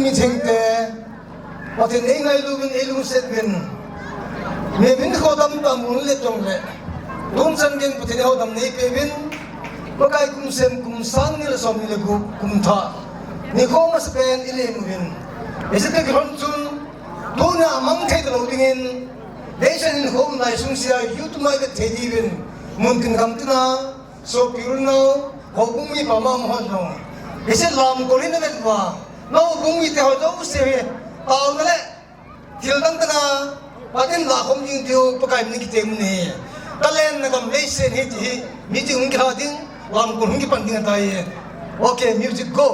mi thengte pathen ei ngai lubin elung setmen me bin khodam ta mun le tong le dum san gen pathen hodam nei pe bin bakai kum sem kum sang ni le som ni le gu kum tha ni khom mas pen ile mu bin ese te gron chun to na mang thai lo dingin nation in home nai sung sia youth mai ke thedi bin mun kin gam tuna so pirul no hobung mi pama mo no ese lam ko ni ne ba no bung mi te ho do se tao na le thil dang tana patin la khom jing tiu pakai ni ki te mu ne talen na gam le se ni ti mi ti ung kha ding lam ko ung ki pan ding ta ye okay music go